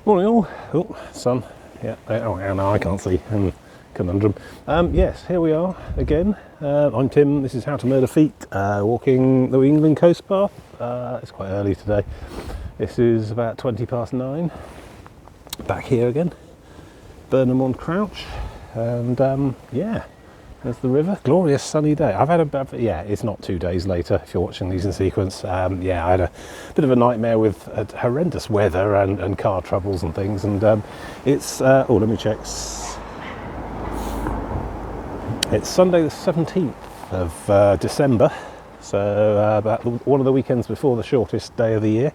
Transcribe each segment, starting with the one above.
Morning all. Oh, sun. Yeah, oh, no, I can't see. Conundrum. Yes, here we are again. I'm Tim. This is How to Murder Feet, walking the New England coast path. It's quite early today. This is about 9:20. Back here again. Burnham on Crouch. And yeah, there's the river. Glorious sunny day. I've had it's not 2 days later if you're watching these in sequence. Yeah, I had a bit of a nightmare with horrendous weather and car troubles and things. And it's, let me check. It's Sunday the 17th of December. So about one of the weekends before the shortest day of the year,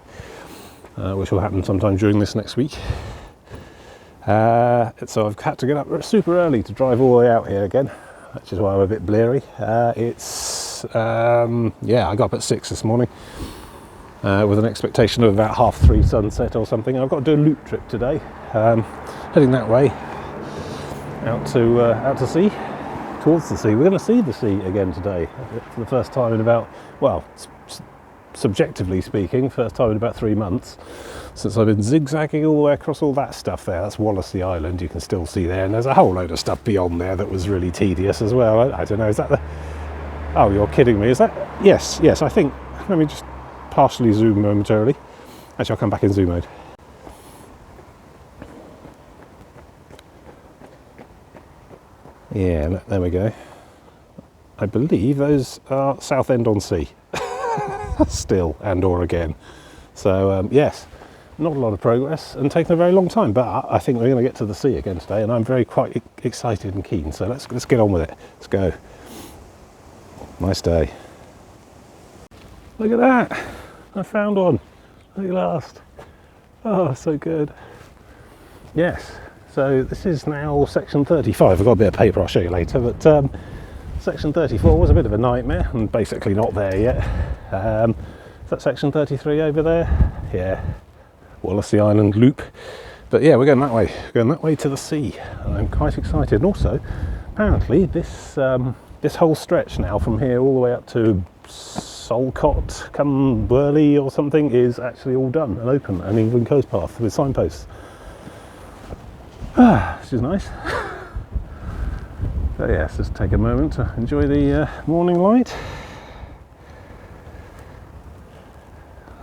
which will happen sometime during this next week. So I've had to get up super early to drive all the way out here again, which is why I'm a bit bleary. I got up at 6 this morning with an expectation of about 3:30 sunset or something. I've got to do a loop trip today, heading that way out to sea, towards the sea. We're going to see the sea again today for the first time in about, subjectively speaking, first time in about 3 months since I've been zigzagging all the way across all that stuff there. That's Wallasey Island, you can still see there, and there's a whole load of stuff beyond there that was really tedious as well. I don't know, is that the... Oh, you're kidding me, is that... Yes, I think... Let me just partially zoom momentarily. Actually, I'll come back in zoom mode. Yeah, there we go. I believe those are Southend-on-Sea. Still, and or again. So yes, not a lot of progress and taking a very long time, but I think we're going to get to the sea again today, and I'm quite excited and keen. So let's get on with it. Let's go. Nice day. Look at that! I found one at last. Oh, so good. Yes. So this is now section 35. I've got a bit of paper. I'll show you later, but. Section 34 was a bit of a nightmare and basically not there yet. Is that section 33 over there? Yeah, Wallasey Island loop. But yeah, we're going that way. We're going that way to the sea. I'm quite excited. And also, apparently, this whole stretch now from here all the way up to Solcott, come Burley or something, is actually all done and open, an England coast path with signposts. This is nice. So yes, just take a moment to enjoy the morning light.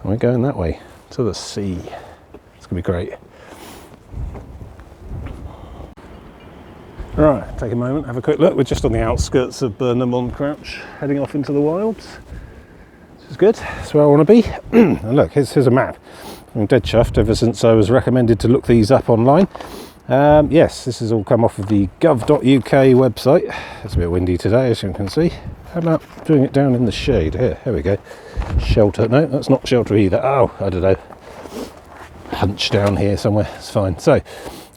We're going that way to the sea. It's going to be great. Right, take a moment, have a quick look. We're just on the outskirts of Burnham on Crouch, heading off into the wilds. This is good. That's where I want to be. And look, here's a map. I'm dead chuffed ever since I was recommended to look these up online. Yes, this has all come off of the gov.uk website. It's a bit windy today, as you can see. How about doing it down in the shade? Here we go. Shelter. No, that's not shelter either. Oh, I don't know. Hunch down here somewhere. It's fine. So,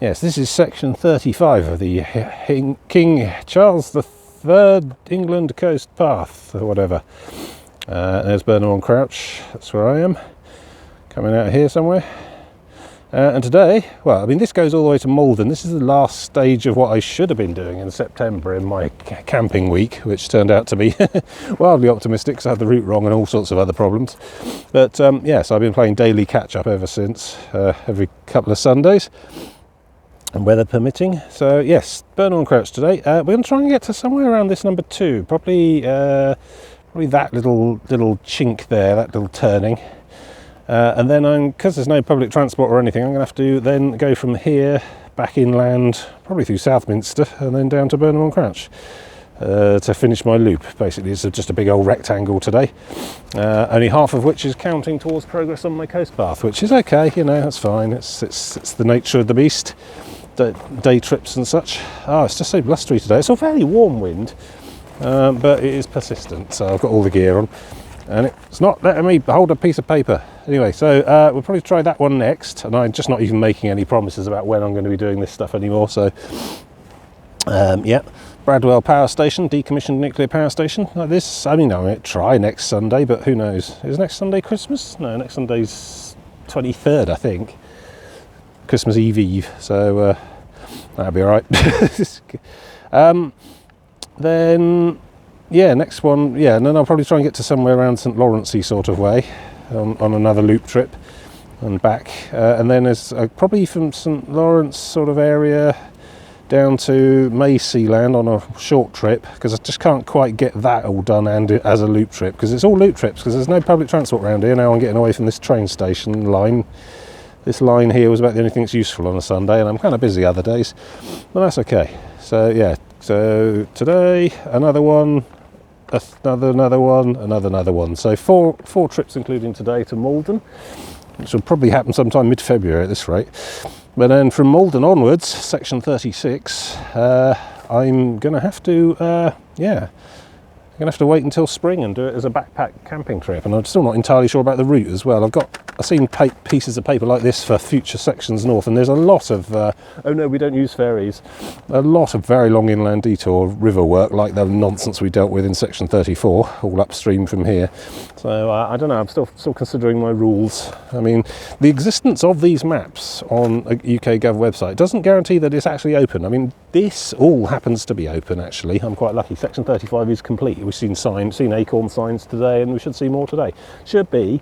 yes, this is section 35 of the King Charles III England Coast Path, or whatever. There's Burnham on Crouch. That's where I am. Coming out here somewhere. And today, this goes all the way to Malden. This is the last stage of what I should have been doing in September in my camping week, which turned out to be wildly optimistic because I had the route wrong and all sorts of other problems. But yes, I've been playing daily catch-up ever since, every couple of Sundays, and weather permitting. So yes, Burnham on Crouch today. We're going to try and get to somewhere around this number 2, probably that little chink there, that little turning. And then because there's no public transport or anything, I'm going to have to then go from here back inland, probably through Southminster, and then down to Burnham on Crouch to finish my loop. Basically, it's just a big old rectangle today, only half of which is counting towards progress on my coast path, which is okay, that's fine. It's the nature of the beast, day trips and such. Oh, it's just so blustery today. It's a fairly warm wind, but it is persistent, so I've got all the gear on. And it's not letting me hold a piece of paper. Anyway, so we'll probably try that one next. And I'm just not even making any promises about when I'm going to be doing this stuff anymore. So, yeah, Bradwell Power Station, decommissioned nuclear power station like this. I might try next Sunday, but who knows? Is next Sunday Christmas? No, next Sunday's 23rd, I think. Christmas Eve. So that'll be all right. Then... yeah, next one, and then I'll probably try and get to somewhere around St Lawrencey sort of way on another loop trip. and back, and then there's probably from St Lawrence sort of area down to Maysealand on a short trip, because I just can't quite get that all done and as a loop trip, because it's all loop trips because there's no public transport around here. Now I'm getting away from this train station line. This line here was about the only thing that's useful on a Sunday, and I'm kind of busy other days, but that's okay. So yeah, so today another one, another one, another one. So four trips including today to Malden, which will probably happen sometime mid-February at this rate. But then from Malden onwards, section 36, I'm going to have to, I'm going to have to wait until spring and do it as a backpack camping trip. And I'm still not entirely sure about the route as well. I've seen pieces of paper like this for future sections north, and there's a lot of, oh no, we don't use ferries, a lot of very long inland detour river work like the nonsense we dealt with in section 34, all upstream from here. So I don't know, I'm still considering my rules. I mean, the existence of these maps on a UK Gov website doesn't guarantee that it's actually open. I mean, this all happens to be open actually. I'm quite lucky. Section 35 is complete. We've seen acorn signs today, and we should see more today. Should be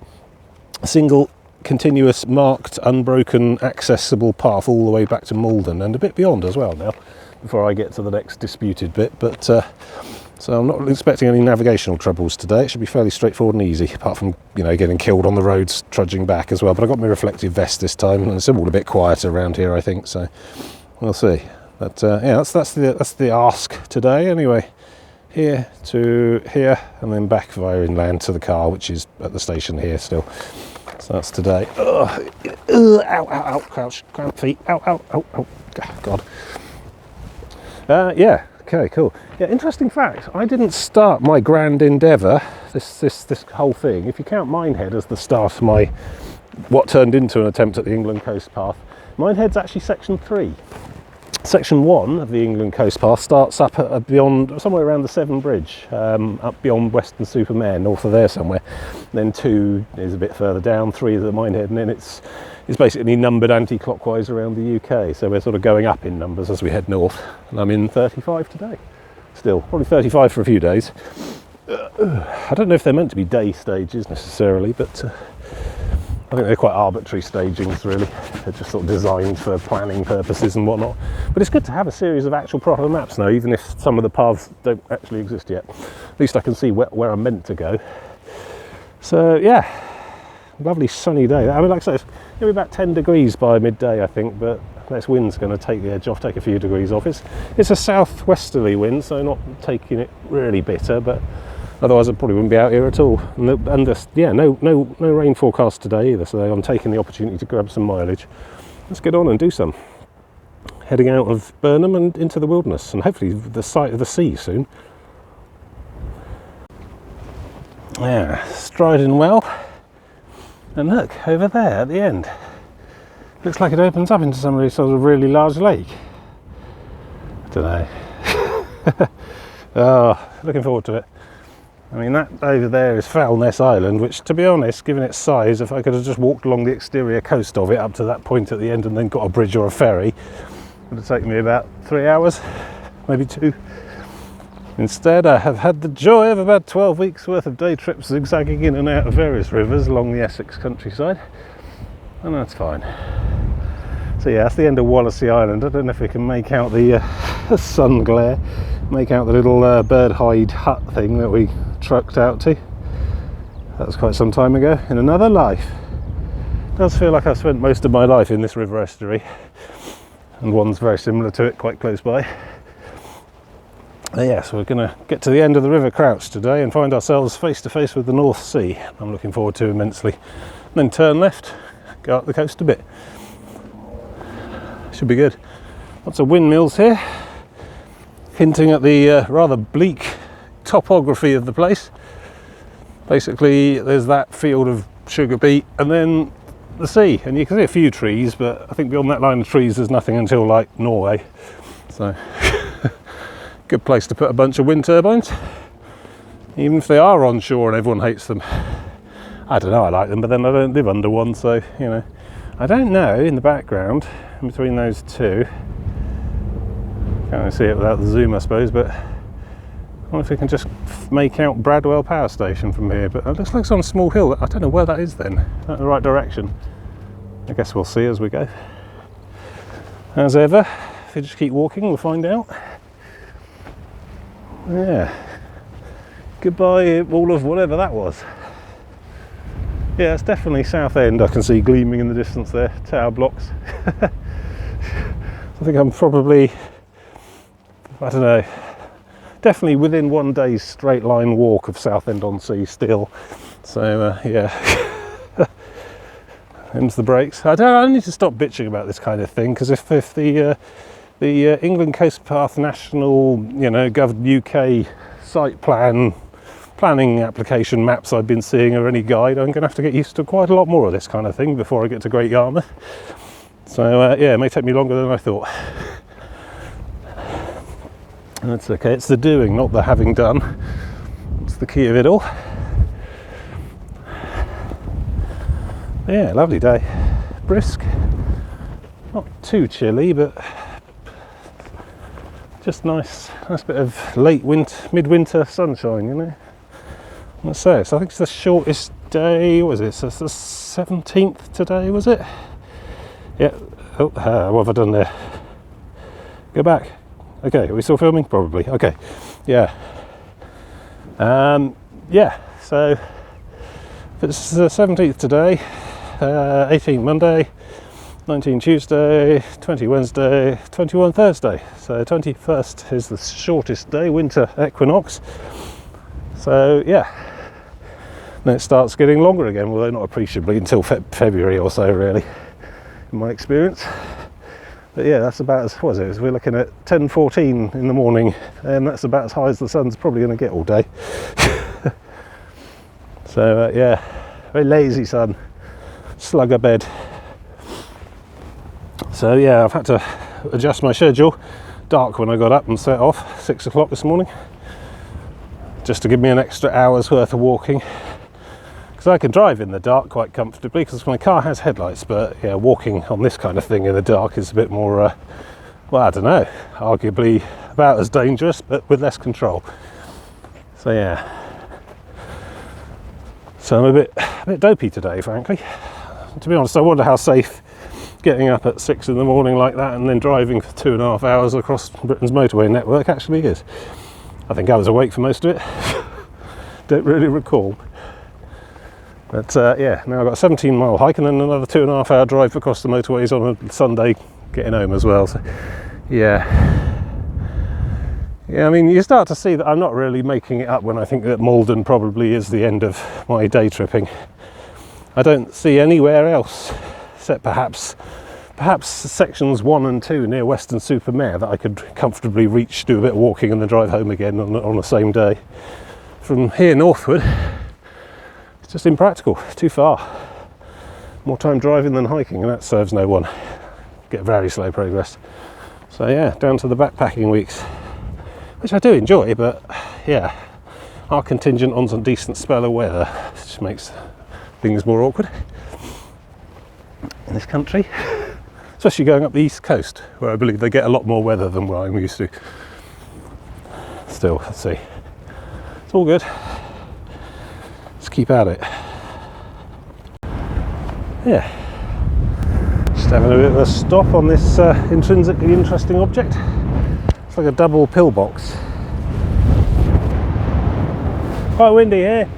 a single continuous marked unbroken accessible path all the way back to Malden and a bit beyond as well now, before I get to the next disputed bit. But so I'm not expecting any navigational troubles today. It should be fairly straightforward and easy, apart from, you know, getting killed on the roads trudging back as well. But I got my reflective vest this time, and it's all a bit quieter around here, I think, so we'll see. But yeah, that's the ask today anyway. Here to here, and then back via inland to the car, which is at the station here still. So that's today. Ow, ow, ow, crouch, cramp feet, ow, ow, ow, ow, God. Yeah, okay, cool. Yeah, interesting fact, I didn't start my grand endeavour, this whole thing, if you count Minehead as the start of my, what turned into an attempt at the England Coast Path, Minehead's actually section 3. Section 1 of the England Coast Path starts up at beyond, somewhere around the Severn Bridge, up beyond Weston-super-Mare, north of there somewhere. Then 2 is a bit further down, 3 is at Minehead, and then it's basically numbered anti-clockwise around the UK. So we're sort of going up in numbers as we head north. And I'm in 35 today. Still, probably 35 for a few days. I don't know if they're meant to be day stages necessarily, but I think they're quite arbitrary stagings really. They're just sort of designed for planning purposes and whatnot. But it's good to have a series of actual proper maps now, even if some of the paths don't actually exist yet. At least I can see where I'm meant to go. So yeah, lovely sunny day. I mean, like I say, it's going to be about 10 degrees by midday I think, but this wind's going to take the edge off, take a few degrees off. It's a southwesterly wind, so not taking it really bitter, but otherwise I probably wouldn't be out here at all. And this, yeah, no rain forecast today either, so I'm taking the opportunity to grab some mileage. Let's get on and do some. Heading out of Burnham and into the wilderness, and hopefully the sight of the sea soon. Yeah, striding well. And look, over there at the end. Looks like it opens up into some sort of really large lake. I don't know. Oh, looking forward to it. I mean, that over there is Foulness Island, which, to be honest, given its size, if I could have just walked along the exterior coast of it up to that point at the end and then got a bridge or a ferry, it would have taken me about 3 hours, maybe 2. Instead, I have had the joy of about 12 weeks worth of day trips zigzagging in and out of various rivers along the Essex countryside, and that's fine. So yeah, that's the end of Wallasey Island. I don't know if we can make out the sun glare, make out the little bird hide hut thing that we trucked out to. That was quite some time ago, in another life. It does feel like I've spent most of my life in this river estuary, and one's very similar to it, quite close by. Yeah, so we're going to get to the end of the River Crouch today and find ourselves face to face with the North Sea. I'm looking forward to immensely. And then turn left, go up the coast a bit. Should be good. Lots of windmills here, hinting at the rather bleak topography of the place. Basically, there's that field of sugar beet and then the sea, and you can see a few trees, but I think beyond that line of trees there's nothing until like Norway. So good place to put a bunch of wind turbines, even if they are onshore and everyone hates them. I don't know, I like them, but then I don't live under one, so you know. I don't know, in the background in between those two, can't really see it without the zoom I suppose, but I wonder if we can just make out Bradwell Power Station from here. But it looks like it's on a small hill. I don't know where that is then. Is that the right direction? I guess we'll see as we go. As ever, if we just keep walking, we'll find out. Yeah. Goodbye, all of whatever that was. Yeah, it's definitely Southend. I can see gleaming in the distance there, tower blocks. I think I'm probably, I don't know, definitely within one day's straight line walk of Southend-on-Sea still. So yeah, hence the brakes. I need to stop bitching about this kind of thing, because if the England Coast Path National, you know, Gov UK site planning application maps I've been seeing or any guide, I'm going to have to get used to quite a lot more of this kind of thing before I get to Great Yarmouth. So yeah, it may take me longer than I thought. That's okay, it's the doing, not the having done. It's the key of it all. Yeah, lovely day. Brisk. Not too chilly, but just nice bit of midwinter sunshine, you know. Let's say, so I think it's the shortest day, what is it? So it's the 17th today, was it? Yeah. Oh, what have I done there? Go back. Okay, are we still filming? Probably. Okay. Yeah. Yeah, so it's the 17th today, 18 Monday, 19 Tuesday, 20 Wednesday, 21 Thursday. So 21st is the shortest day, winter equinox. So yeah, then it starts getting longer again, although not appreciably until February or so, really, in my experience. But yeah, that's about as, what is it? We're looking at 10:14 in the morning, and that's about as high as the sun's probably going to get all day. So yeah, very lazy sun, slugger bed. So yeah, I've had to adjust my schedule. Dark when I got up and set off, 6 o'clock this morning, just to give me an extra hour's worth of walking. Because I can drive in the dark quite comfortably, because my car has headlights, but yeah, walking on this kind of thing in the dark is a bit more, well, I don't know, arguably about as dangerous, but with less control. So yeah. So I'm a bit dopey today, frankly. To be honest, I wonder how safe getting up at 6 in the morning like that and then driving for 2.5 hours across Britain's motorway network actually is. I think I was awake for most of it. Don't really recall. But yeah, now I've got a 17-mile hike and then another 2.5 hour drive across the motorways on a Sunday getting home as well. So yeah. Yeah, I mean, you start to see that I'm not really making it up when I think that Malden probably is the end of my day tripping. I don't see anywhere else, except perhaps sections 1 and 2 near Weston-super-Mare that I could comfortably reach, do a bit of walking and then drive home again on the same day. From here northward, it's just impractical, too far. More time driving than hiking, and that serves no one. Get very slow progress. So yeah, down to the backpacking weeks, which I do enjoy, but yeah, are contingent on some decent spell of weather, which makes things more awkward in this country, especially going up the east coast, where I believe they get a lot more weather than what I'm used to. Still, let's see, it's all good, let's keep at it. Yeah, just having a bit of a stop on this intrinsically interesting object. It's like a double pillbox. Quite windy here.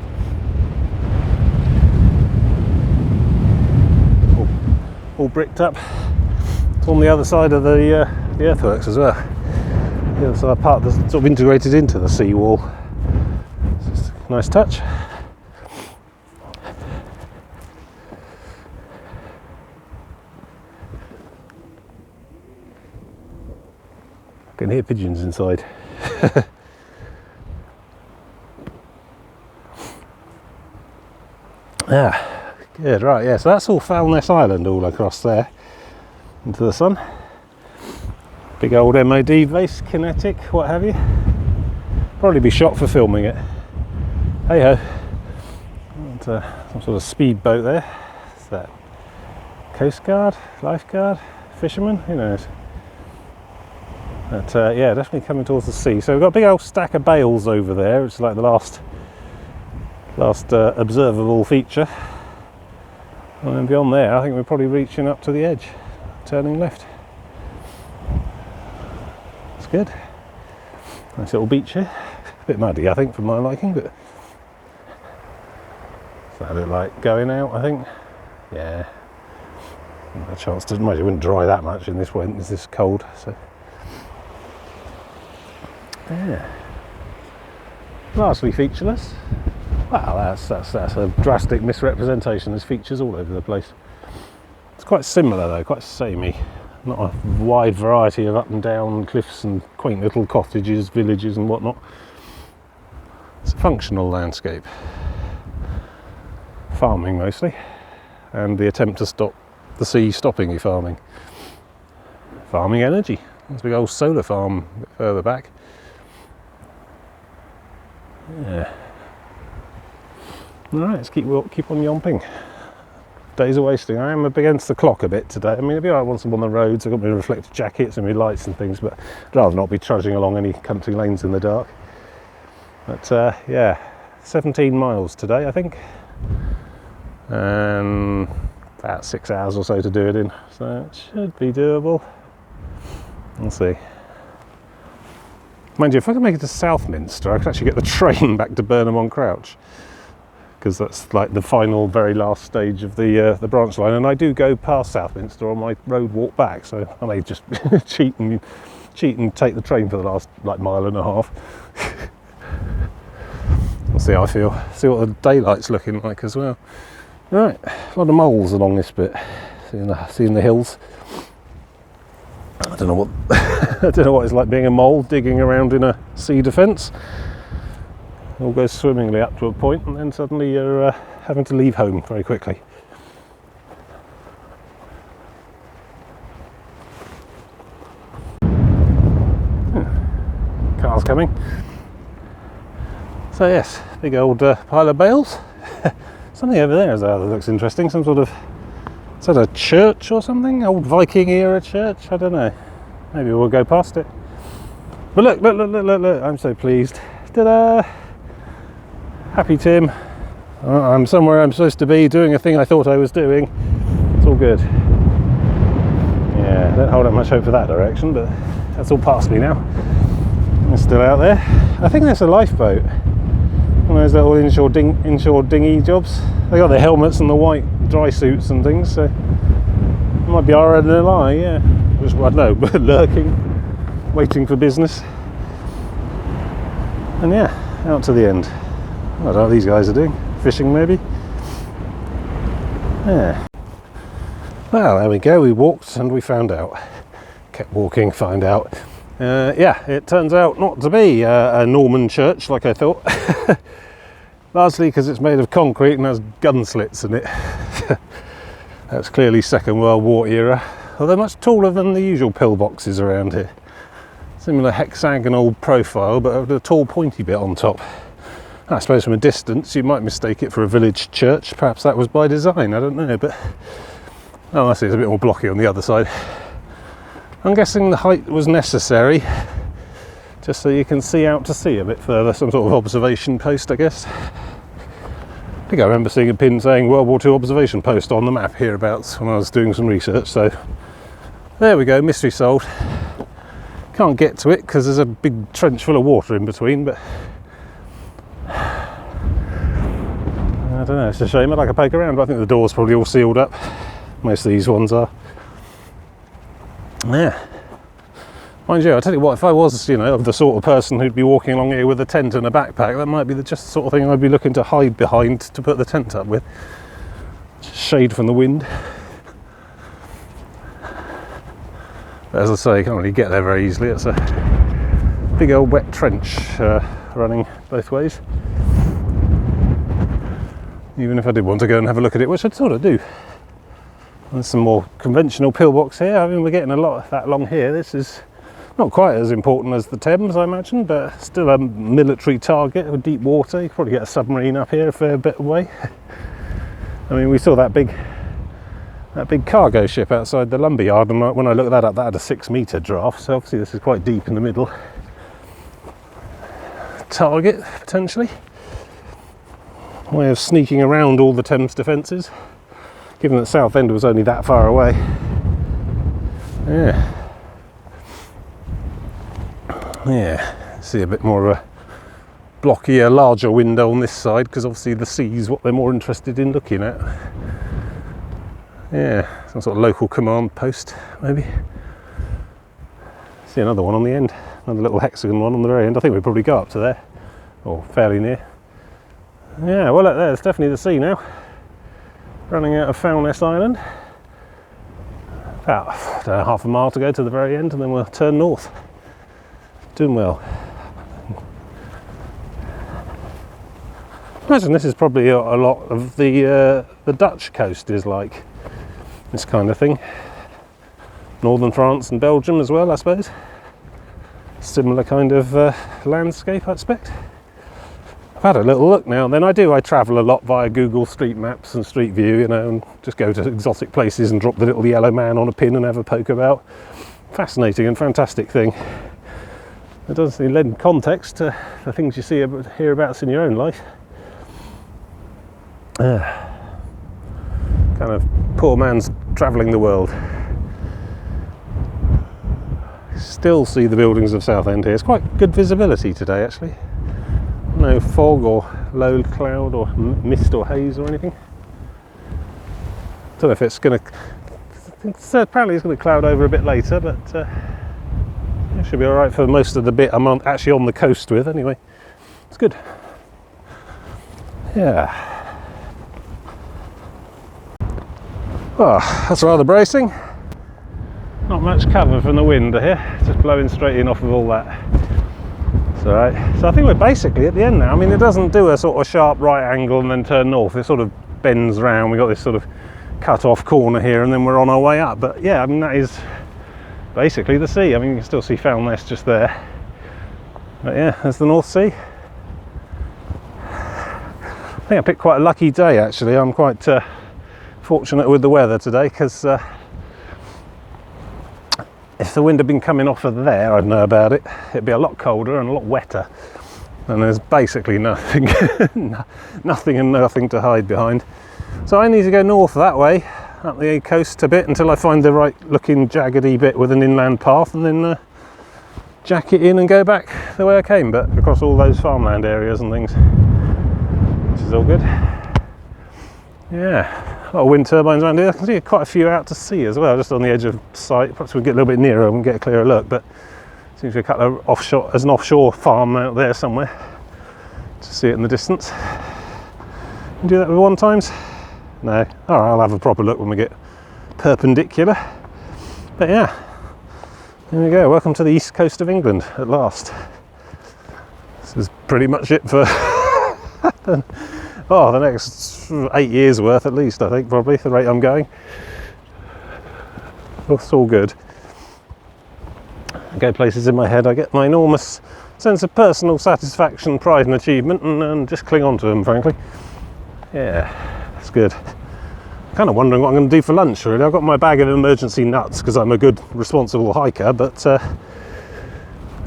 All bricked up. It's on the other side of the earthworks as well. The other side part that's sort of integrated into the seawall. It's just a nice touch. I can hear pigeons inside. Ah, good, right, yeah, so that's all Foulness Island all across there into the sun. Big old MOD base, kinetic, what have you. Probably be shot for filming it. Hey ho. And, some sort of speedboat there. What's that? Coast Guard, lifeguard, fisherman, who knows. But yeah, definitely coming towards the sea. So we've got a big old stack of bales over there. It's like the last observable feature. And then beyond there, I think we're probably reaching up to the edge, turning left. It's good. Nice little beach here. A bit muddy, I think, for my liking, but it's a bit like going out, I think. Yeah. A chance to, it wouldn't dry that much in this wind, it's this cold, so. Yeah. Largely featureless. Wow, that's a drastic misrepresentation. There's features all over the place. It's quite similar though, quite samey. Not a wide variety of up and down cliffs and quaint little cottages, villages and whatnot. It's a functional landscape. Farming mostly, and the attempt to stop the sea stopping you farming. Farming energy. There's a big old solar farm a bit further back. Yeah. Alright, let's keep on yomping. Days are wasting. I am up against the clock a bit today. I mean, it'd be alright once I'm on the roads. I've got my reflective jackets and my lights and things, but I'd rather not be trudging along any country lanes in the dark. But yeah, 17 miles today, I think. And about 6 hours or so to do it in. So it should be doable. We'll see. Mind you, if I can make it to Southminster, I could actually get the train back to Burnham on Crouch, because that's like the final, very last stage of the branch line. And I do go past Southminster on my road walk back, so I may just cheat and take the train for the last like mile and a half. We'll see how I feel. See what the daylight's looking like as well. Right, a lot of moles along this bit. Seeing the hills. I don't know what I don't know what it's like being a mole digging around in a sea defence. All goes swimmingly up to a point, and then suddenly you're having to leave home very quickly. Car's coming. So yes, big old pile of bales. Something over there that looks interesting. Some sort of, is that a church or something? Old Viking era church? I don't know. Maybe we'll go past it. But look, I'm so pleased. Ta-da! Happy Tim. I'm somewhere I'm supposed to be doing a thing I thought I was doing. It's all good. Yeah, don't hold out much hope for that direction, but that's all past me now. It's still out there. I think that's a lifeboat. One of those little inshore dinghy jobs. They got the helmets and the white dry suits and things, so it might be RNLI, yeah. Just, I don't know, lurking, waiting for business. And yeah, out to the end. I don't know what these guys are doing. Fishing maybe? Yeah. Well, there we go. We walked and we found out. Kept walking, find out. Yeah, it turns out not to be a Norman church like I thought. Largely because it's made of concrete and has gun slits in it. That's clearly Second World War era. Although much taller than the usual pillboxes around here. Similar hexagonal profile, but with a tall pointy bit on top. I suppose from a distance you might mistake it for a village church. Perhaps that was by design, I don't know, but oh, I see, it's a bit more blocky on the other side. I'm guessing the height was necessary, just so you can see out to sea a bit further, some sort of observation post, I guess. I think I remember seeing a pin saying World War II observation post on the map hereabouts when I was doing some research, so there we go, mystery solved. Can't get to it because there's a big trench full of water in between, but I don't know, it's a shame. I'd like to poke around, but I think the door's probably all sealed up. Most of these ones are. Yeah. Mind you, I'll tell you what, if I was, you know, of the sort of person who'd be walking along here with a tent and a backpack, that might be just the sort of thing I'd be looking to hide behind to put the tent up with. Shade from the wind. But as I say, you can't really get there very easily. It's a big old wet trench running both ways. Even if I did want to go and have a look at it, which I'd sort of do. There's some more conventional pillbox here. I mean, we're getting a lot of that along here. This is not quite as important as the Thames, I imagine, but still a military target with deep water. You could probably get a submarine up here a fair bit away. I mean, we saw that big cargo ship outside the lumberyard, and when I looked that up, that had a 6-metre draft, so obviously this is quite deep in the middle. Target, potentially. Way of sneaking around all the Thames defences. given that Southend was only that far away. Yeah, see a bit more of a blockier, larger window on this side, because obviously the sea is what they're more interested in looking at. Yeah, some sort of local command post, maybe. See another one on the end, another little hexagon one on the very end. I think we'll probably go up to there, or fairly near. Yeah, well, look, there's definitely the sea now. Running out of Foulness Island. About, I don't know, half a mile to go to the very end, and then we'll turn north. Doing well. I imagine this is probably a lot of the Dutch coast is like this kind of thing. Northern France and Belgium as well, I suppose. Similar kind of landscape, I expect. I've had a little look now and then. I travel a lot via Google Street Maps and Street View, you know, and just go to exotic places and drop the little yellow man on a pin and have a poke about. Fascinating and fantastic thing. It does lend context to the things you see hereabouts in your own life. Kind of poor man's travelling the world. Still see the buildings of Southend here. It's quite good visibility today, actually. No fog or low cloud or mist or haze or anything. Don't know if it's going to. Apparently, it's going to cloud over a bit later, but it should be all right for most of the bit I'm actually on the coast with. Anyway, it's good. Yeah. Oh, that's rather bracing. Not much cover from the wind here, just blowing straight in off of all that. It's all right. So I think we're basically at the end now. I mean, it doesn't do a sort of sharp right angle and then turn north. It sort of bends round. We've got this sort of cut off corner here, and then we're on our way up. But yeah, I mean, that is basically the sea. I mean, you can still see Foulness just there. But yeah, there's the North Sea. I think I picked quite a lucky day, actually. I'm quite fortunate with the weather today, because if the wind had been coming off of there, I'd know about it. It'd be a lot colder and a lot wetter, and there's basically nothing nothing and nothing to hide behind. So I need to go north that way, up the coast a bit, until I find the right looking jaggedy bit with an inland path, and then jack it in and go back the way I came, but across all those farmland areas and things, which is all good. Yeah, a lot of wind turbines around here. I can see quite a few out to sea as well, just on the edge of sight. Perhaps we'll get a little bit nearer and get a clearer look, but seems to be a couple of offshore, there's an offshore farm out there somewhere. To see it in the distance. You do that with 1x? No. Alright, I'll have a proper look when we get perpendicular. But yeah, there we go. Welcome to the east coast of England at last. This is pretty much it for the next 8 years worth at least, I think, probably, the rate I'm going. It's all good. I go places in my head, I get my enormous sense of personal satisfaction, pride and achievement, and just cling on to them, frankly. Yeah, it's good. Kind of wondering what I'm going to do for lunch, really. I've got my bag of emergency nuts because I'm a good, responsible hiker, but I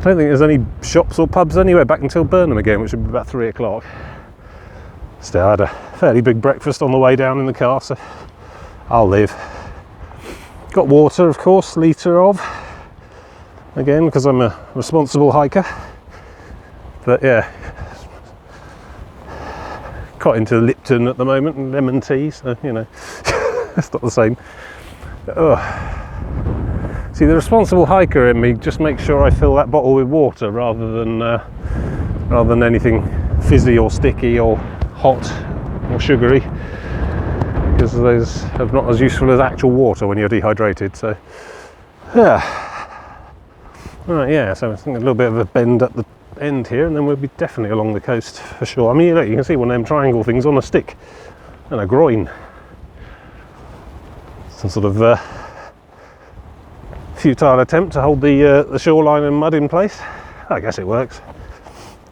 don't think there's any shops or pubs anywhere back until Burnham again, which would be about 3 o'clock. Still, I had a fairly big breakfast on the way down in the car, so I'll live. Got water, of course, litre of, again, because I'm a responsible hiker. But yeah, quite into Lipton at the moment and lemon tea, so you know, it's not the same. Ugh. See, the responsible hiker in me just makes sure I fill that bottle with water rather than anything fizzy or sticky or hot or sugary, because those are not as useful as actual water when you're dehydrated. So yeah, right, yeah, so I think a little bit of a bend at the end here, and then we'll be definitely along the coast for sure. I mean, look, you can see one of them triangle things on a stick and a groin. Some sort of futile attempt to hold the shoreline and mud in place. I guess it works.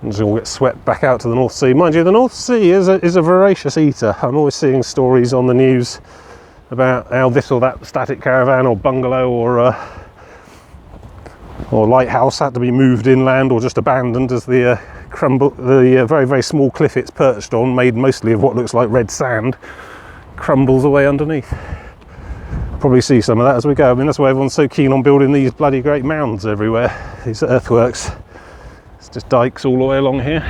And just all get swept back out to the North Sea. Mind you, the North Sea is a voracious eater. I'm always seeing stories on the news about how this or that static caravan or bungalow or lighthouse had to be moved inland or just abandoned as the very, very small cliff it's perched on, made mostly of what looks like red sand, crumbles away underneath. Probably see some of that as we go. I mean, that's why everyone's so keen on building these bloody great mounds everywhere, these earthworks. It's just dikes all the way along here.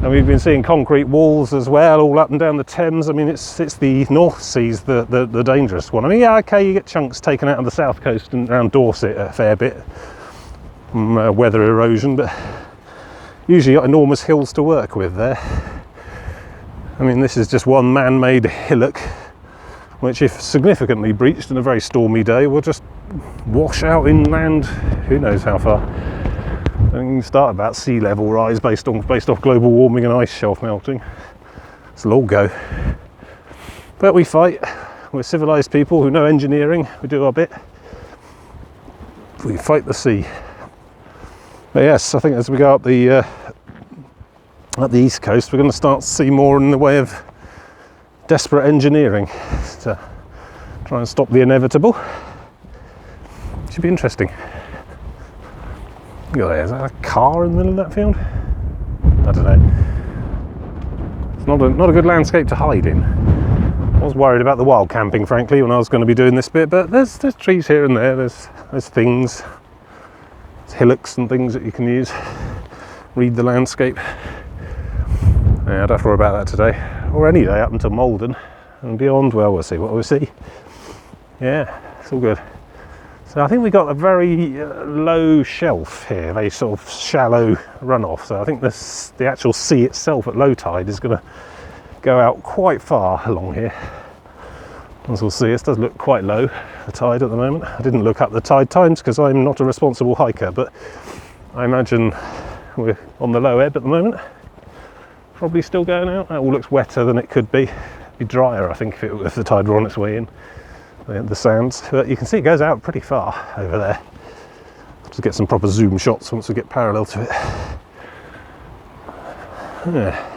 And we've been seeing concrete walls as well, all up and down the Thames. I mean, it's the North Sea's the dangerous one. I mean, yeah, okay, you get chunks taken out of the south coast and around Dorset a fair bit from weather erosion, but usually you've got enormous hills to work with there. I mean, this is just one man-made hillock, which if significantly breached in a very stormy day will just wash out inland who knows how far. And you can start about sea level rise based off global warming and ice shelf melting. It'll all go. But we fight. We're civilized people who know engineering. We do our bit. We fight the sea. But yes, I think as we go up the east coast, we're going to start to see more in the way of desperate engineering to try and stop the inevitable. Should be interesting. Look at there, is that a car in the middle of that field? I don't know. It's not a good landscape to hide in. I was worried about the wild camping, frankly, when I was going to be doing this bit, but there's trees here and there, there's things, there's hillocks and things that you can use. Read the landscape. Yeah, I don't have to worry about that today, or any day up until Malden and beyond. Well, we'll see what we see. Yeah, it's all good. So I think we got a very low shelf here, very sort of shallow runoff. So I think the actual sea itself at low tide is going to go out quite far along here. As we'll see, this does look quite low, the tide at the moment. I didn't look up the tide times because I'm not a responsible hiker, but I imagine we're on the low ebb at the moment. Probably still going out. That all looks wetter than it could be. It'd be drier, I think, if the tide were on its way in. The sands, but you can see it goes out pretty far over there. Just get some proper zoom shots once we get parallel to it. Yeah.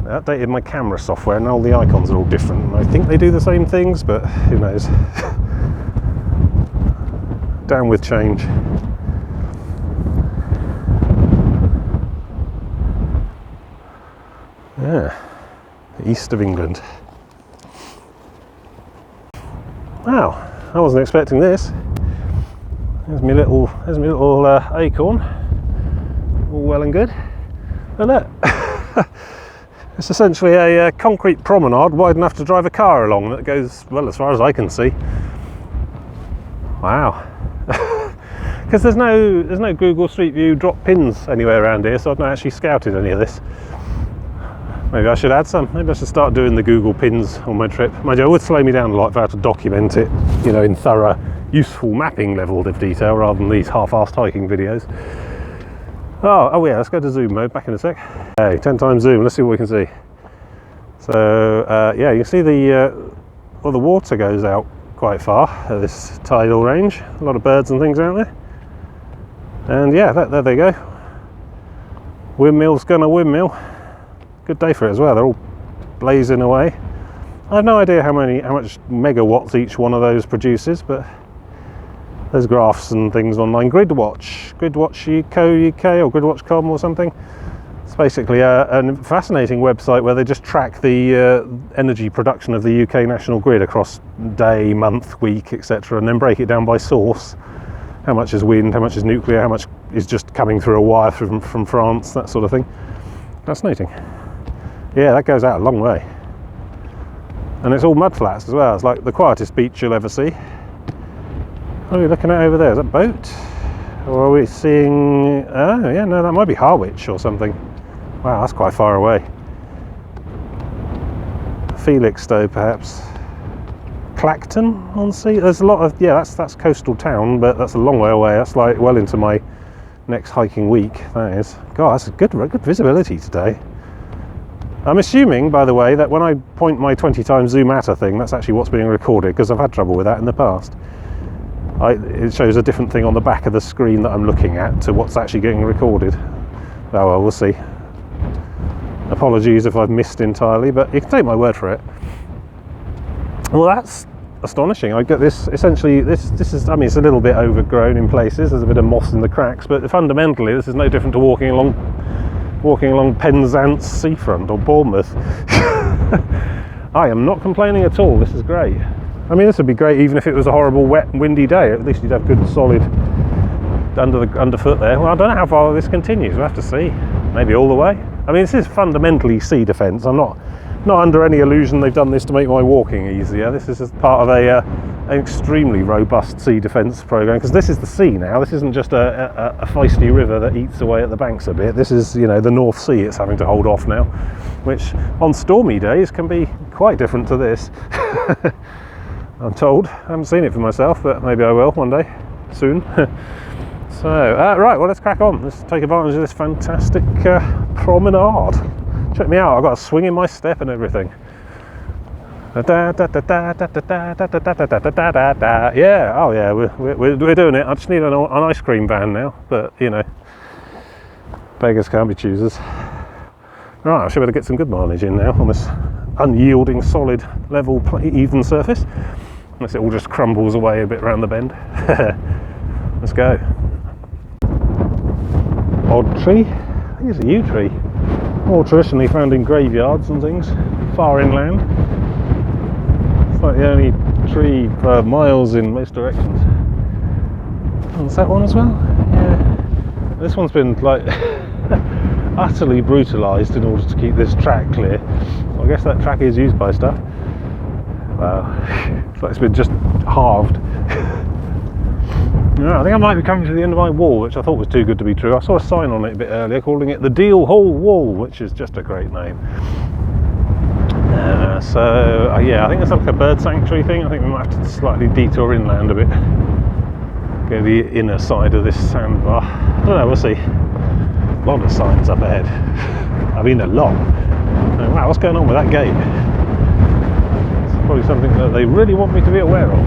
I updated my camera software and all the icons are all different. I think they do the same things, but who knows. Down with change. Yeah, the east of England. Wow, I wasn't expecting this. There's my little acorn. All well and good. But look, it's essentially a concrete promenade wide enough to drive a car along that goes, well, as far as I can see. Wow. Because there's no Google Street View drop pins anywhere around here, so I've not actually scouted any of this. Maybe I should add some. Maybe I should start doing the Google pins on my trip. Mind you, it would slow me down a lot if I had to document it, you know, in thorough, useful mapping level of detail rather than these half-assed hiking videos. Oh yeah, let's go to zoom mode, back in a sec. Okay, 10 times zoom, let's see what we can see. So, yeah, you can see the water goes out quite far at this tidal range. A lot of birds and things out there. And yeah, there they go. Windmill's gonna windmill. Good day for it as well. They're all blazing away. I have no idea how much megawatts each one of those produces, but there's graphs and things online. Gridwatch UK or Gridwatch.com or something. It's basically a fascinating website where they just track the energy production of the UK national grid across day, month, week, etc., and then break it down by source. How much is wind, how much is nuclear, how much is just coming through a wire from France, that sort of thing. Fascinating. Yeah, that goes out a long way. And it's all mud flats as well. It's like the quietest beach you'll ever see. What are we looking at over there? Is that a boat? Or are we seeing... oh, yeah, no, that might be Harwich or something. Wow, that's quite far away. Felixstowe, perhaps. Clacton on Sea? There's a lot of... yeah, that's coastal town, but that's a long way away. That's like well into my next hiking week, that is. God, that's a good visibility today. I'm assuming, by the way, that when I point my 20 times zoom at a thing, that's actually what's being recorded, because I've had trouble with that in the past. It shows a different thing on the back of the screen that I'm looking at to what's actually getting recorded. Oh well, we'll see. Apologies if I've missed entirely, but you can take my word for it. Well, that's astonishing. I get this, essentially, this is, I mean, it's a little bit overgrown in places, there's a bit of moss in the cracks, but fundamentally this is no different to walking along Penzance seafront or Bournemouth. I am not complaining at all, this is great. I mean, this would be great even if it was a horrible, wet and windy day. At least you'd have good solid underfoot there. Well, I don't know how far this continues, we'll have to see. Maybe all the way. I mean, this is fundamentally sea defence. I'm not under any illusion they've done this to make my walking easier. This is just part of an extremely robust sea defence programme, because this is the sea now. This isn't just a feisty river that eats away at the banks a bit. This is, you know, the North Sea it's having to hold off now, which on stormy days can be quite different to this. I'm told. I haven't seen it for myself, but maybe I will one day, soon. So, right, well, let's crack on. Let's take advantage of this fantastic promenade. Check me out, I've got a swing in my step and everything. Yeah, oh yeah, we're doing it. I just need an ice cream van now, but, you know, beggars can't be choosers. Right, I should be able to get some good mileage in now on this unyielding, solid, level, even surface. Unless it all just crumbles away a bit around the bend. Let's go. Odd tree. I think it's a yew tree. More traditionally found in graveyards and things, far inland. It's like the only tree for miles in most directions. And is that one as well? Yeah. This one's been like utterly brutalised in order to keep this track clear. So I guess that track is used by stuff. Wow. It's like it's been just halved. Yeah, I think I might be coming to the end of my wall, which I thought was too good to be true. I saw a sign on it a bit earlier calling it the Deal Hall Wall, which is just a great name. Yeah, I think it's like a bird sanctuary thing. I think we might have to slightly detour inland a bit. Go the inner side of this sandbar. I don't know, we'll see. A lot of signs up ahead. I mean, a lot. Oh, wow, what's going on with that gate? It's probably something that they really want me to be aware of.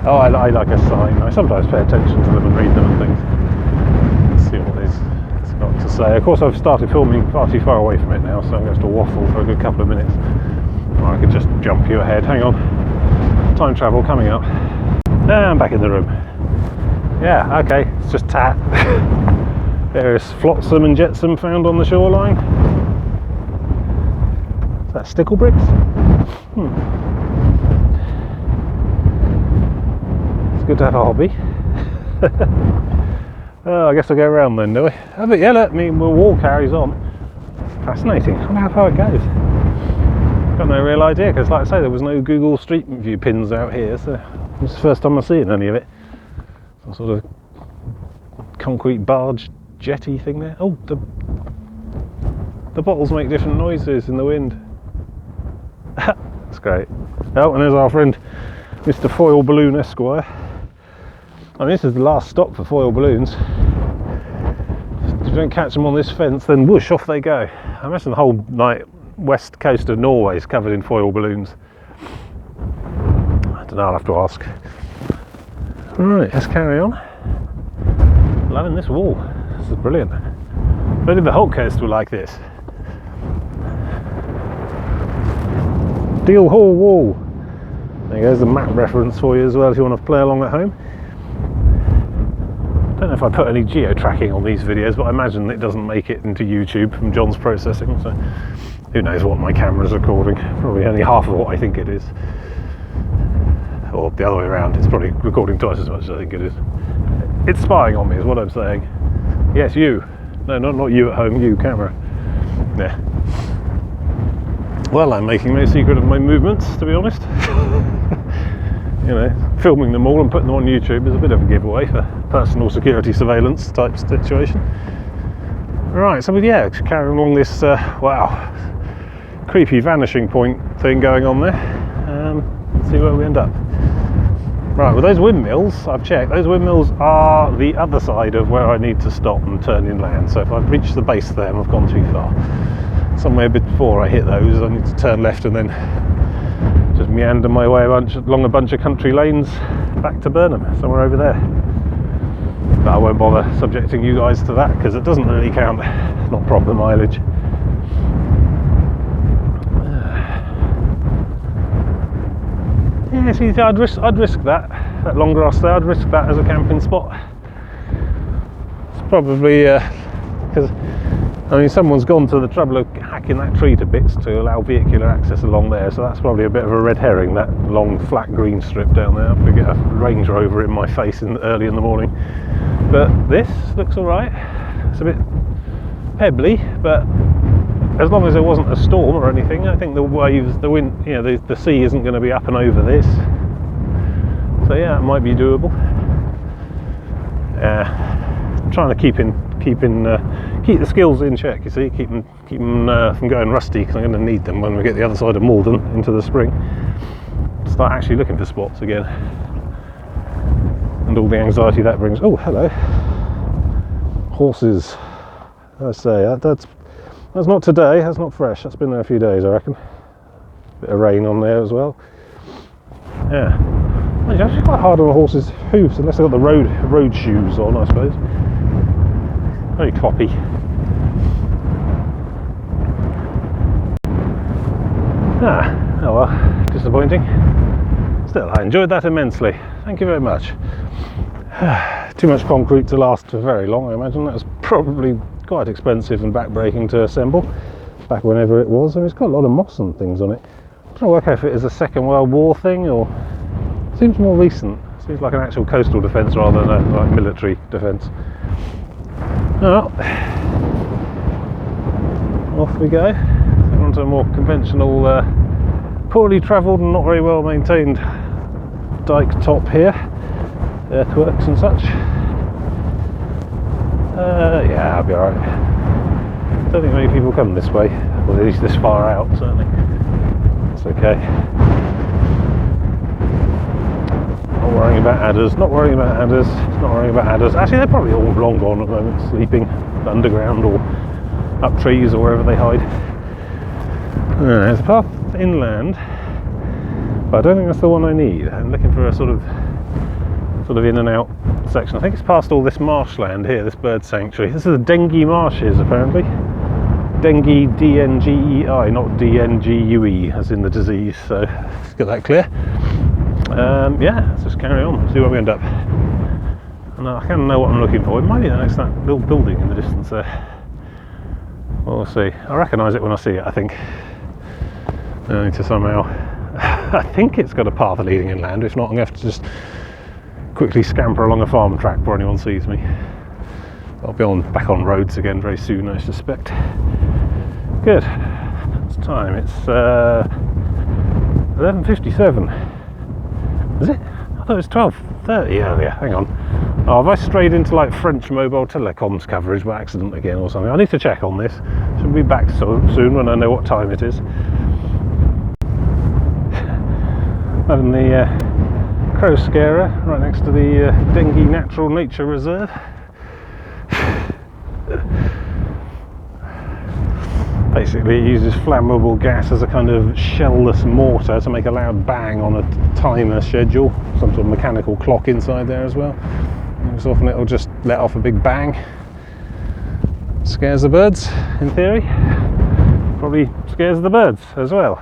Oh, I like a sign. I sometimes pay attention to them and read them and things. Let's see what it's got to say. Of course, I've started filming far too far away from it now, so I'm going to have to waffle for a good couple of minutes. Or I could just jump you ahead. Hang on. Time travel coming up. And I'm back in the room. Yeah, okay. It's just tat. Various flotsam and jetsam found on the shoreline. Is that stickle bricks? It's good to have a hobby. Oh, I guess I'll go around then, do we? Oh, but yeah, look, I mean, the wall carries on. Fascinating. I wonder how far it goes. Got no real idea, because like I say, there was no Google Street View pins out here, so it's the first time I've seen any of it. Some sort of concrete barge jetty thing there. Oh, the bottles make different noises in the wind. That's great. Oh, and there's our friend Mr. Foil Balloon Esquire. I mean, this is the last stop for foil balloons. If you don't catch them on this fence, then whoosh, off they go. I imagine the whole west coast of Norway is covered in foil balloons. I don't know, I'll have to ask. Right, let's carry on. Loving this wall. This is brilliant. Only the whole coast will like this. Deal Hall Wall. There goes the map reference for you as well if you want to play along at home. I don't know if I put any geo-tracking on these videos, but I imagine it doesn't make it into YouTube from John's processing, so who knows what my camera's recording. Probably only half of what I think it is. Or the other way around, it's probably recording twice as much as I think it is. It's spying on me is what I'm saying. Yes, you. No, not you at home, you, camera. Yeah. Well, I'm making no secret of my movements, to be honest. You know, filming them all and putting them on YouTube is a bit of a giveaway for personal security surveillance type situation. Right, so yeah, carrying along this, wow, creepy vanishing point thing going on there. Let's see where we end up. Right, well, those windmills, I've checked, those windmills are the other side of where I need to stop and turn inland. So if I've reached the base there and I've gone too far, somewhere before I hit those, I need to turn left and then just meander my way along a bunch of country lanes back to Burnham, somewhere over there. But I won't bother subjecting you guys to that because it doesn't really count. It's not proper mileage. actually, yeah, I'd risk that long grass there. I'd risk that as a camping spot. It's probably because I mean someone's gone to the trouble of hacking that tree to bits to allow vehicular access along there, so that's probably a bit of a red herring, that long flat green strip down there. I'm going to get a Range Rover in my face early in the morning. But this looks alright. It's a bit pebbly, but as long as there wasn't a storm or anything, I think the waves, the wind, you know, the sea isn't going to be up and over this. So yeah, it might be doable. I'm trying to keep the skills in check. You see, keep them from going rusty, because I'm going to need them when we get the other side of Malden into the spring. Start actually looking for spots again, and all the anxiety that brings. Oh, hello, horses. I say that's not today. That's not fresh. That's been there a few days, I reckon. Bit of rain on there as well. Yeah. It's actually quite hard on a horse's hooves, unless they've got the road shoes on, I suppose. Very cloppy. Oh well, disappointing. Still, I enjoyed that immensely. Thank you very much. Too much concrete to last for very long, I imagine. That was probably quite expensive and backbreaking to assemble, back whenever it was. I mean, it's got a lot of moss and things on it. I'm trying to work out if it is a Second World War thing, or it seems more recent. It seems like an actual coastal defence rather than a like military defence. Well, off we go. Onto a more conventional, poorly travelled and not very well maintained dike top here. Earthworks and such. Yeah, I'll be alright. Don't think many people come this way, or at least this far out, certainly. It's okay. Not worrying about adders, not worrying about adders, not worrying about adders. Actually, they're probably all long gone at the moment, sleeping underground or up trees or wherever they hide. There's a path inland, but I don't think that's the one I need. I'm looking for a sort of in and out section. I think it's past all this marshland here, this bird sanctuary. This is the Dengie marshes, apparently. Dengue, D-N-G-E-I, not D-N-G-U-E, as in the disease. So let's get that clear. Yeah, let's just carry on, see where we end up. And I kind of know what I'm looking for. It might be the next that little building in the distance there. Well, we'll see. I recognise it when I see it, I think. I need to somehow... I think it's got a path leading inland. If not, I'm going to have to just quickly scamper along a farm track before anyone sees me. I'll be back on roads again very soon, I suspect. Good. It's time. It's 11:57. Is it? I thought it was 12:30 earlier. Hang on. Oh, have I strayed into like French mobile telecoms coverage by accident again or something? I need to check on this. Should be back soon when I know what time it is. Having the crow scarer right next to the Dengie Natural Nature Reserve. Basically it uses flammable gas as a kind of shell-less mortar to make a loud bang on a timer schedule, some sort of mechanical clock inside there as well. And so often it'll just let off a big bang. Scares the birds, in theory. Probably scares the birds as well.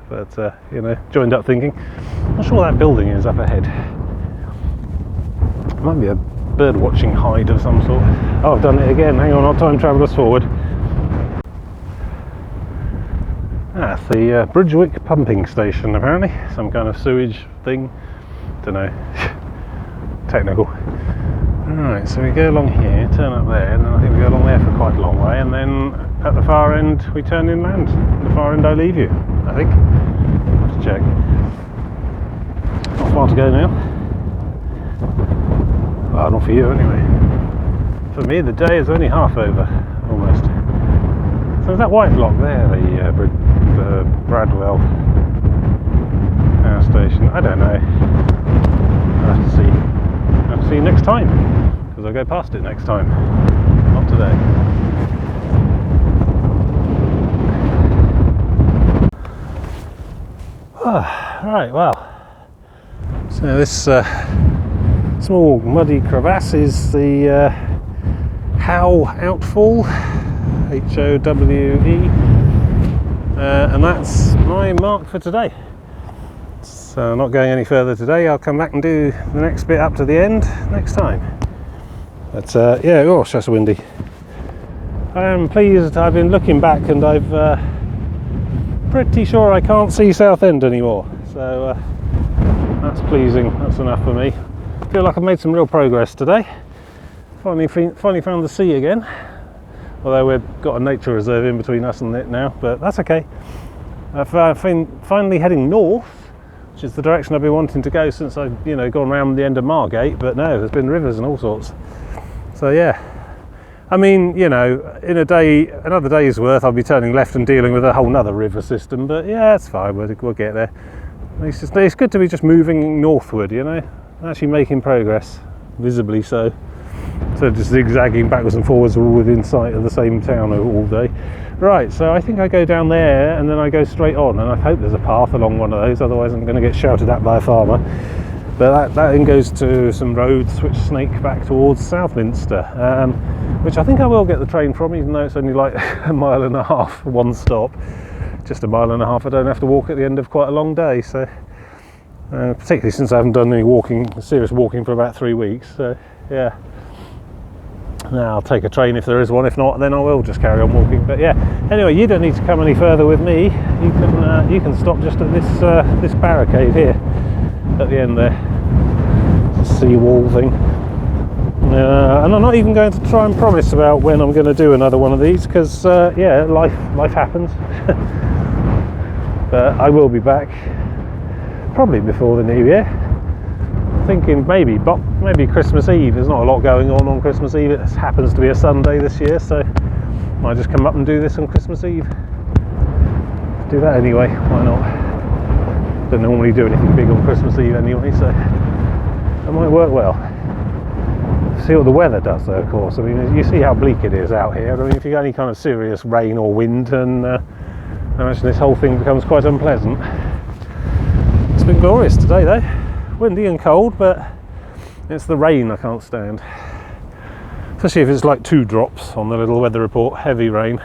But, you know, joined up thinking. Not sure what that building is up ahead. It might be a bird watching hide of some sort. Oh, I've done it again. Hang on, I'll time travel us forward. That's the Bridgewick pumping station, apparently. Some kind of sewage thing. Don't know. Technical. Alright, so we go along here, turn up there, and then I think we go along there for quite a long way, and then at the far end we turn inland. At the far end I leave you, I think. I'll have to check. Not far to go now. Well, not for you anyway. For me the day is only half over, almost. So is that white block there, the Bradwell power station? I don't know. I'll have to see. I'll have to see you next time, because I'll go past it next time. Not today. Right, well. So this small muddy crevasse is the Howe Outfall, H-O-W-E, and that's my mark for today. It's So I'm not going any further today. I'll come back and do the next bit up to the end next time. But yeah, oh, it's just windy. I am pleased. I've been looking back and I've pretty sure I can't see Southend anymore. So that's pleasing. That's enough for me. I feel like I've made some real progress today. Finally found the sea again. Although we've got a nature reserve in between us and it now, but that's okay. I've been finally heading north, which is the direction I've been wanting to go since I've gone around the end of Margate. But no, there's been rivers and all sorts. So yeah, I mean, in another day's worth, I'll be turning left and dealing with a whole nother river system. But yeah, it's fine. We'll get there. It's good to be just moving northward, actually making progress, visibly so. So just zigzagging backwards and forwards all within sight of the same town all day. Right, so I think I go down there and then I go straight on, and I hope there's a path along one of those, otherwise I'm going to get shouted at by a farmer. But that then goes to some roads which snake back towards Southminster, which I think I will get the train from, even though it's only like a mile and a half, one stop. Just a mile and a half. I don't have to walk at the end of quite a long day, so particularly since I haven't done any serious walking for about 3 weeks. So yeah. Now I'll take a train if there is one. If not, then I will just carry on walking. But yeah, anyway, you don't need to come any further with me. You can stop just at this barricade here at the end there. It's a seawall thing. And I'm not even going to try and promise about when I'm going to do another one of these, because yeah, life happens. But I will be back probably before the new year. Thinking maybe Christmas Eve. There's not a lot going on Christmas Eve. It happens to be a Sunday this year, so I might just come up and do this on Christmas Eve. Do that anyway, why not? Don't normally do anything big on Christmas Eve anyway, so that might work well. See what the weather does though, of course. I mean, you see how bleak it is out here. I mean, if you get any kind of serious rain or wind, and I imagine this whole thing becomes quite unpleasant. It's been glorious today though. Windy and cold, but it's the rain I can't stand. Especially if it's like 2 drops on the little weather report, heavy rain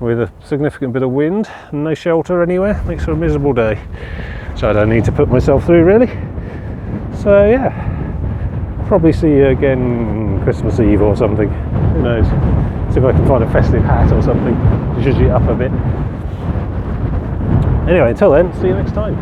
with a significant bit of wind and no shelter anywhere. Makes for a miserable day, which I don't need to put myself through really. So yeah, probably see you again Christmas Eve or something. Who knows? See if I can find a festive hat or something to zhuzh it up a bit. Anyway, until then, see you next time.